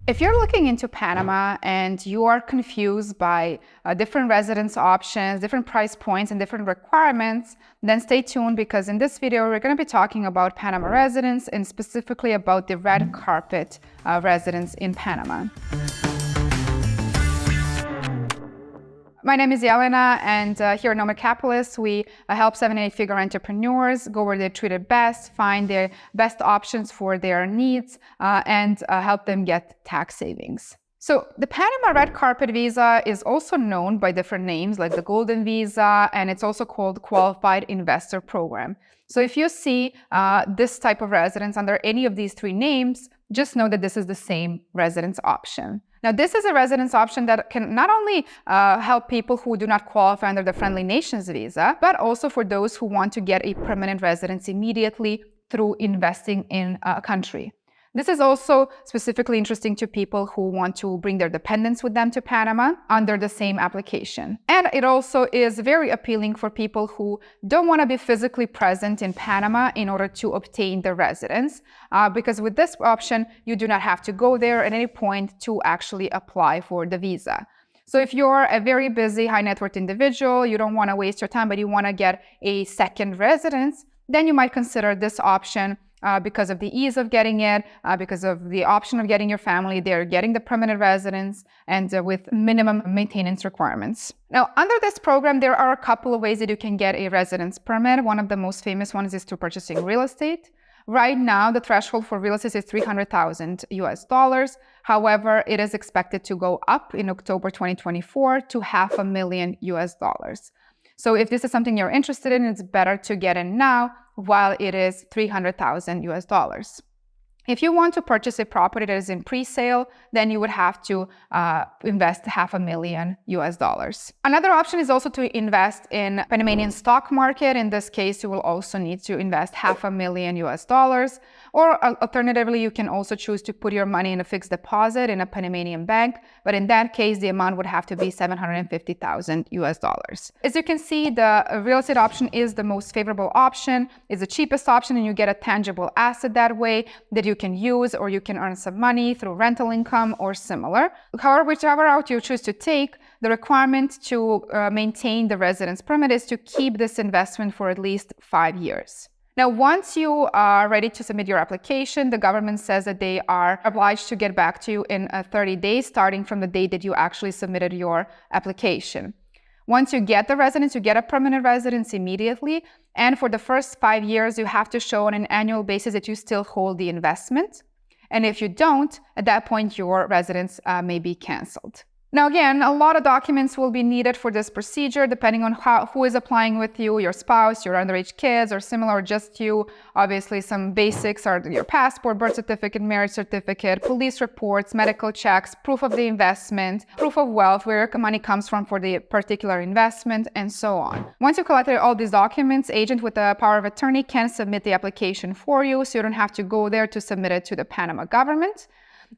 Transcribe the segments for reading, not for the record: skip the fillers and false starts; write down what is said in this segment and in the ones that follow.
If you're looking into Panama and you are confused by different residence options, different price points, and different requirements, then stay tuned because in this video, we're going to be talking about Panama residence and specifically about the red carpet residence in Panama. My name is Jelena, and here at Nomad Capitalist, we help 7 and 8-figure entrepreneurs go where they're treated best, find their best options for their needs, and help them get tax savings. So the Panama Red Carpet Visa is also known by different names like the Golden Visa, and it's also called Qualified Investor Program. So if you see this type of residence under any of these three names, just know that this is the same residence option. Now, this is a residence option that can not only help people who do not qualify under the Friendly Nations visa, but also for those who want to get a permanent residence immediately through investing in a country. This is also specifically interesting to people who want to bring their dependents with them to Panama under the same application. And it also is very appealing for people who don't want to be physically present in Panama in order to obtain the residence, because with this option, you do not have to go there at any point to actually apply for the visa. So if you're a very busy, high net worth individual, you don't want to waste your time, but you want to get a second residence, then you might consider this option because of the ease of getting it, because of the option of getting your family there, getting the permanent residence, and with minimum maintenance requirements. Now, under this program, there are a couple of ways that you can get a residence permit. One of the most famous ones is through purchasing real estate. Right now, the threshold for real estate is $300,000 US. However, it is expected to go up in October 2024 to $500,000 US. So if this is something you're interested in, it's better to get in now while it is $300,000 US. If you want to purchase a property that is in pre-sale, then you would have to invest $500,000 US. Another option is also to invest in Panamanian stock market. In this case, you will also need to invest $500,000 US. Or alternatively, you can also choose to put your money in a fixed deposit in a Panamanian bank. But in that case, the amount would have to be $750,000 US. As you can see, the real estate option is the most favorable option, is the cheapest option, and you get a tangible asset that way that you can use, or you can earn some money through rental income or similar. However, whichever route you choose to take, the requirement to maintain the residence permit is to keep this investment for at least 5 years. Now, once you are ready to submit your application, the government says that they are obliged to get back to you in 30 days, starting from the date that you actually submitted your application. Once you get the residence, you get a permanent residence immediately. And for the first 5 years, you have to show on an annual basis that you still hold the investment. And if you don't, at that point, your residence may be canceled. Now, again, a lot of documents will be needed for this procedure, depending on who is applying with you, your spouse, your underage kids, or similar, or just you. Obviously, some basics are your passport, birth certificate, marriage certificate, police reports, medical checks, proof of the investment, proof of wealth, where your money comes from for the particular investment, and so on. Once you collected all these documents, agent with the power of attorney can submit the application for you, so you don't have to go there to submit it to the Panama government.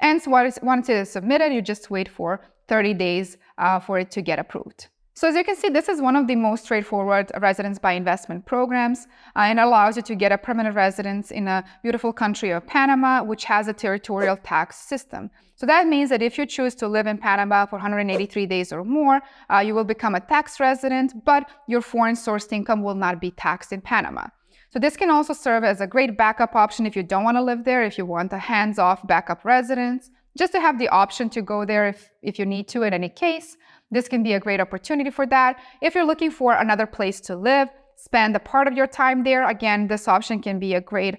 And so once it is submitted, you just wait for 30 days for it to get approved. So as you can see, this is one of the most straightforward residence by investment programs, and it allows you to get a permanent residence in a beautiful country of Panama, which has a territorial tax system. So that means that if you choose to live in Panama for 183 days or more, you will become a tax resident, but your foreign sourced income will not be taxed in Panama. So this can also serve as a great backup option if you don't want to live there, if you want a hands-off backup residence, just to have the option to go there if you need to in any case. This can be a great opportunity for that. If you're looking for another place to live, spend a part of your time there, again, this option can be a great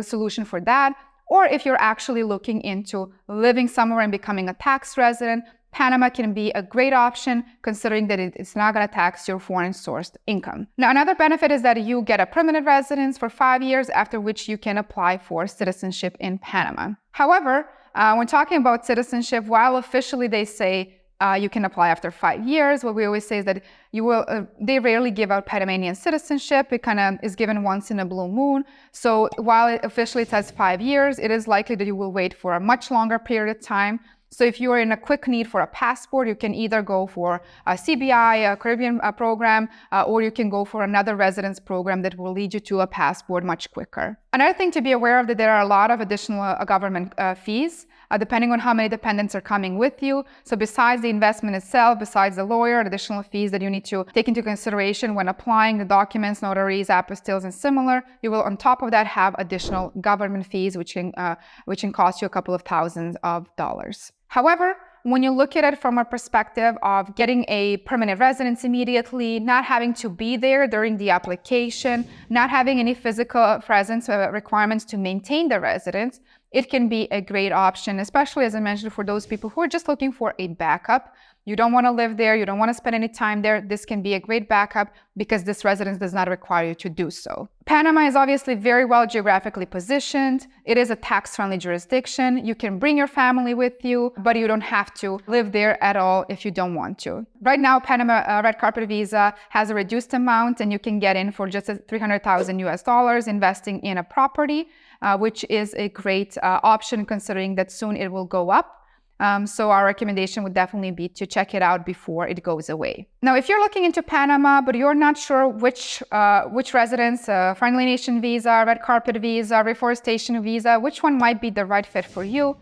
solution for that. Or if you're actually looking into living somewhere and becoming a tax resident, Panama can be a great option considering that it's not going to tax your foreign sourced income. Now, another benefit is that you get a permanent residence for 5 years, after which you can apply for citizenship in Panama. However, when talking about citizenship, while officially they say you can apply after 5 years, what we always say is that they rarely give out Panamanian citizenship. It kind of is given once in a blue moon. So while it officially says 5 years, it is likely that you will wait for a much longer period of time. So if you are in a quick need for a passport, you can either go for a CBI, a Caribbean program, or you can go for another residence program that will lead you to a passport much quicker. Another thing to be aware of that there are a lot of additional government fees, depending on how many dependents are coming with you. So besides the investment itself, besides the lawyer, additional fees that you need to take into consideration when applying the documents, notaries, apostilles, and similar, you will on top of that have additional government fees, which can cost you a couple of thousands of dollars. However, when you look at it from a perspective of getting a permanent residence immediately, not having to be there during the application, not having any physical presence requirements to maintain the residence, it can be a great option, especially as I mentioned, for those people who are just looking for a backup. You don't want to live there, you don't want to spend any time there. This can be a great backup because this residence does not require you to do so. Panama is obviously very well geographically positioned. It is a tax-friendly jurisdiction. You can bring your family with you, but you don't have to live there at all if you don't want to. Right now, Panama Red Carpet Visa has a reduced amount and you can get in for just $300,000 investing in a property, which is a great option considering that soon it will go up. So our recommendation would definitely be to check it out before it goes away. Now, if you're looking into Panama, but you're not sure which residence, Friendly Nation visa, Red Carpet visa, Reforestation visa, which one might be the right fit for you,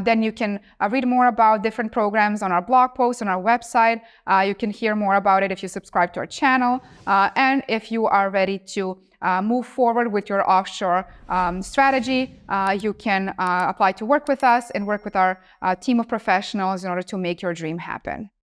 then you can read more about different programs on our blog post on our website. You can hear more about it if you subscribe to our channel. And if you are ready to move forward with your offshore strategy, you can apply to work with us and work with our team of professionals in order to make your dream happen.